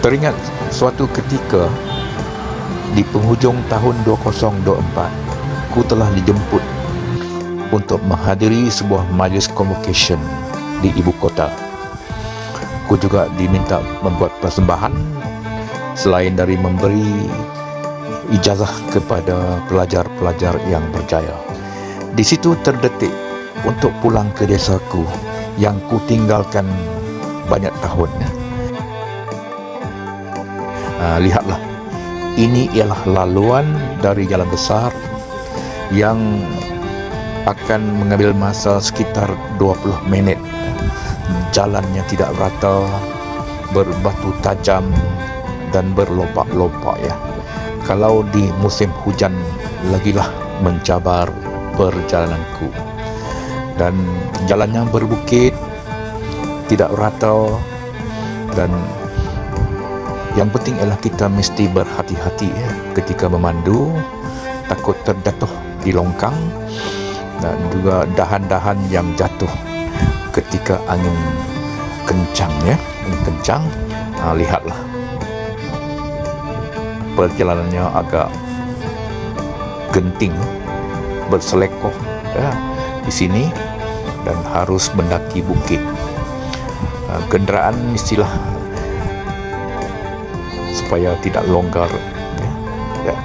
Teringat suatu ketika di penghujung tahun 2024, ku telah dijemput untuk menghadiri sebuah majlis convocation di ibu kota. Ku juga diminta membuat persembahan selain dari memberi ijazah kepada pelajar-pelajar yang berjaya. Di situ terdetik untuk pulang ke desaku yang ku tinggalkan banyak tahun. Lihatlah, ini ialah laluan dari jalan besar yang akan mengambil masa sekitar 20 minit. Jalannya tidak rata, berbatu tajam dan berlompak-lompak ya. Kalau di musim hujan lagilah mencabar perjalananku. Dan jalannya berbukit, tidak rata, dan yang penting ialah kita mesti berhati-hati ya, ketika memandu, takut terjatuh di longkang dan juga dahan-dahan yang jatuh ketika angin kencang ya, angin kencang. Lihatlah, perjalanannya agak genting, berselekoh ya, di sini dan harus mendaki bukit. Kenderaan mestilah supaya tidak longgar ya.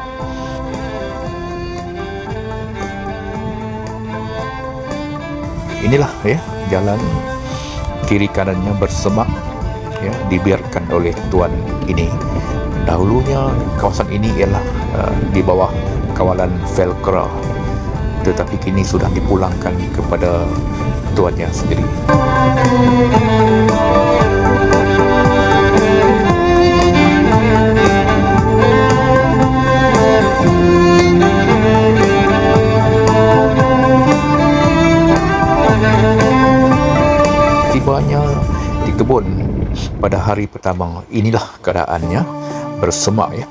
Inilah ya jalan, kiri kanannya bersemak ya, dibiarkan oleh tuan ini. Dahulunya kawasan ini ialah di bawah kawalan Velcro, tetapi kini sudah dipulangkan kepada tuannya sendiri. Tibanya di kebun pada hari pertama, inilah keadaannya, bersemak ya.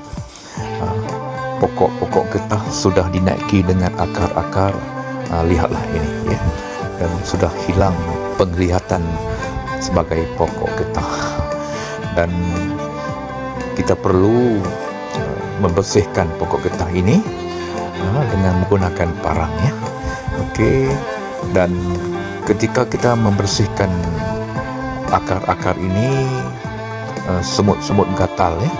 Pokok-pokok getah sudah dinaiki dengan akar-akar. Lihatlah ini ya, dan sudah hilang penglihatan sebagai pokok getah. Dan kita perlu membersihkan pokok getah ini dengan menggunakan parang ya. Okey, dan ketika kita membersihkan akar-akar ini, semut-semut gatal ya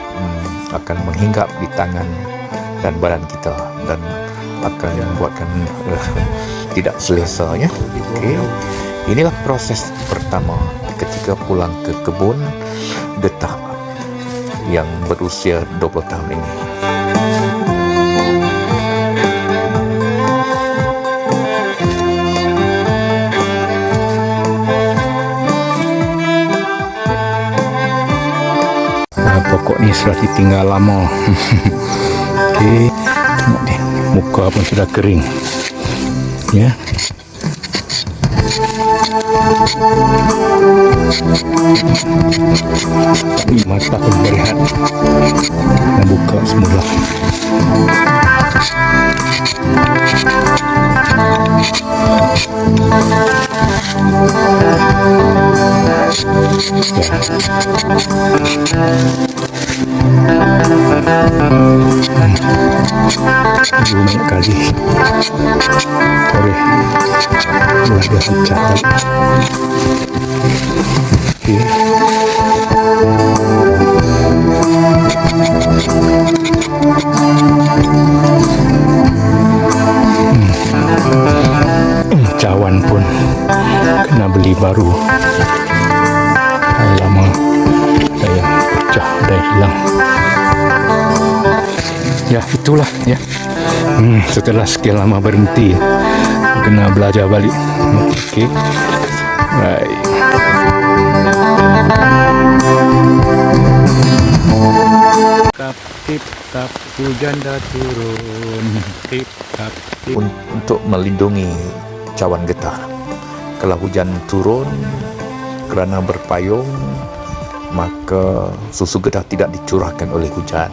akan menghinggap di tangan dan badan kita dan akan membuatkan tidak selesa ya. Okey, inilah proses pertama ketika pulang ke kebun getah yang berusia 20 tahun ini. Pokok ni sudah ditinggal lama. Okey, tengok ni, muka pun sudah kering ya. Mata pun berehat dan buka semula. Banyak kali boleh belajar catat. Okey, cawan pun kena beli baru, lama saya pecah dah hilang ya. Itulah ya, setelah sekian lama berhenti kena belajar balik. Okey, baik. Tip-tap hujan dah turun. Tip-tap. Untuk melindungi cawan getah, kalau hujan turun kerana berpayung, maka susu getah tidak dicurahkan oleh hujan.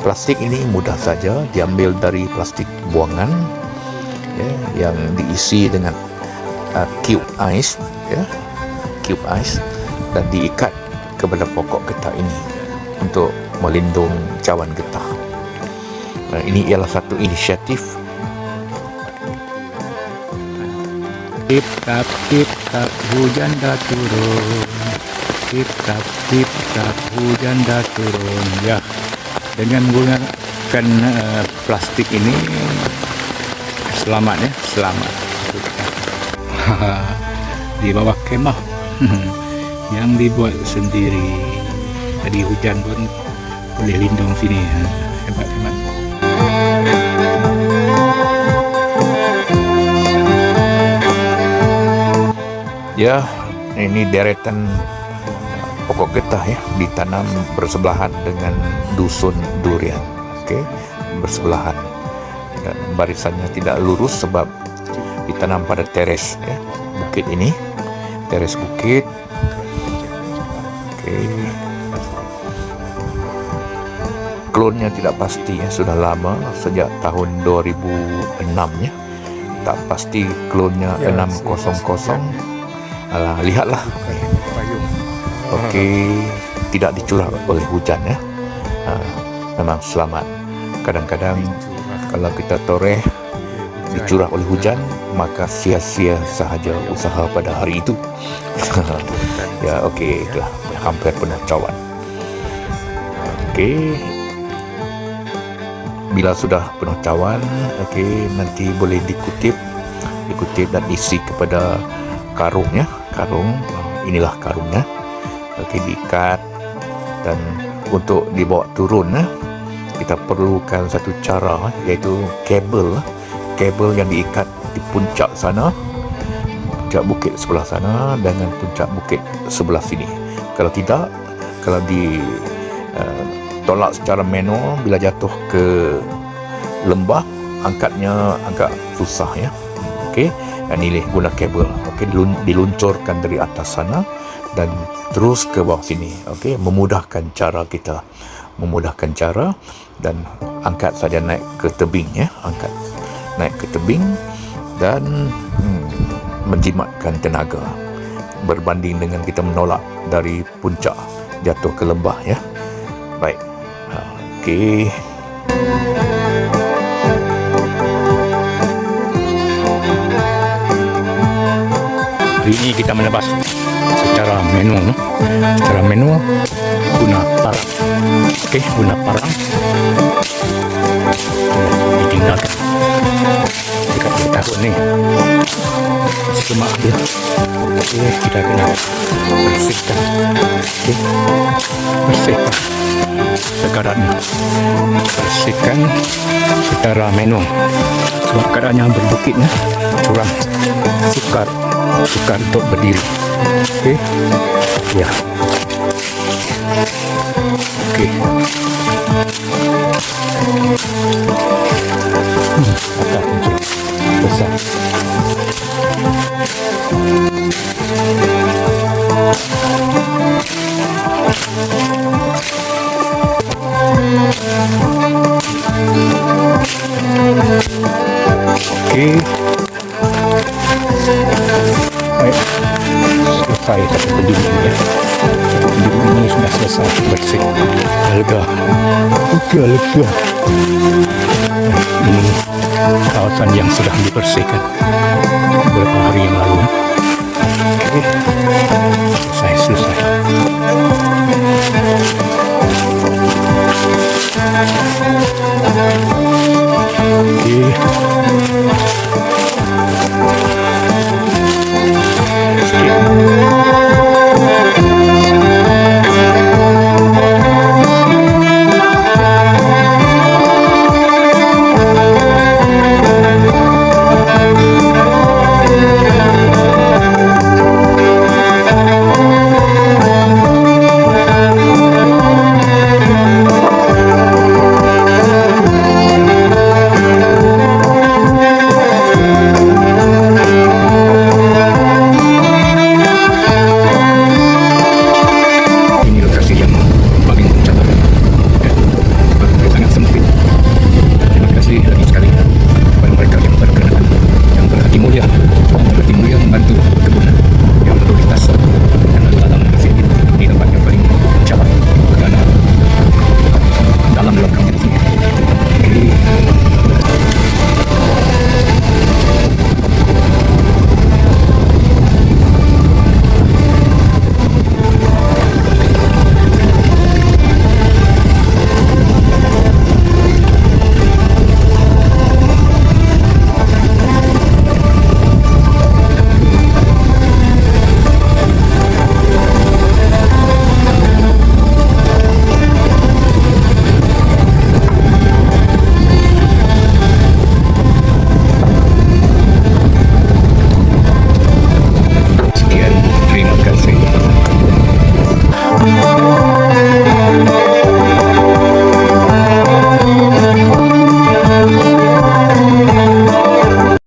Plastik ini mudah saja diambil dari plastik buangan ya, yang diisi dengan cube ice ya, cube ice, dan diikat kepada pokok getah ini. untuk melindung cawan getah. Ini ialah satu inisiatif. Tip tap hujan dah turun. Tip tap hujan dah turun. Ya, dengan menggunakan plastik ini selamat ya, selamat. Di bawah kemah yang dibuat sendiri. Tadi hujan pun boleh lindung sini. Hebat. Ya, ini deretan pokok getah ya, ditanam bersebelahan dengan dusun durian. Okey, bersebelahan. Dan barisannya tidak lurus sebab ditanam pada teres ya, bukit ini. Teres bukit. Okey. Klonnya tidak pasti ya, sudah lama, sejak tahun 2006 ya. Tak pasti klonnya 600. Lihatlah. Okey, tidak dicurah oleh hujan ya. Memang selamat. Kadang-kadang kalau kita toreh dicurah oleh hujan, maka sia-sia sahaja usaha pada hari itu. Ya, okey, itulah hampir penuh cawan. Okey. Bila sudah penuh cawan, okey, nanti boleh dikutip dan isi kepada karung ya. Karung, inilah karungnya. Okey, diikat, dan untuk dibawa turun kita perlukan satu cara, iaitu kabel yang diikat di puncak sana, puncak bukit sebelah sana dengan puncak bukit sebelah sini. Kalau tidak, kalau tolak secara manual, bila jatuh ke lembah, angkatnya agak susah ya. Okey, ini guna kabel. Okey, diluncurkan dari atas sana dan terus ke bawah sini. Okey, memudahkan cara kita, dan angkat saja naik ke tebing ya, naik ke tebing dan menjimatkan tenaga berbanding dengan kita menolak dari puncak jatuh ke lembah ya. Baik. Okey. Hari ini kita menebas secara manual guna parang. Okey, guna parang. Ditinggalkan dekat tahun ni. Cuma dia. Okey, kita kena bersihkan. Okey, bersihkan sekarang. Bersihkan secara manual. Sebab keadaannya berbukitnya curang, sukar untuk berdiri. Okey, ya. Okey. Agak kecil, besar. Okey. Baik, selesai satu penduduk ya. Penduduk ini sudah selesai bersih. Lega. Lega. Ini kawasan yang sudah dibersihkan beberapa hari yang lalu. Okey, selesai. Okey.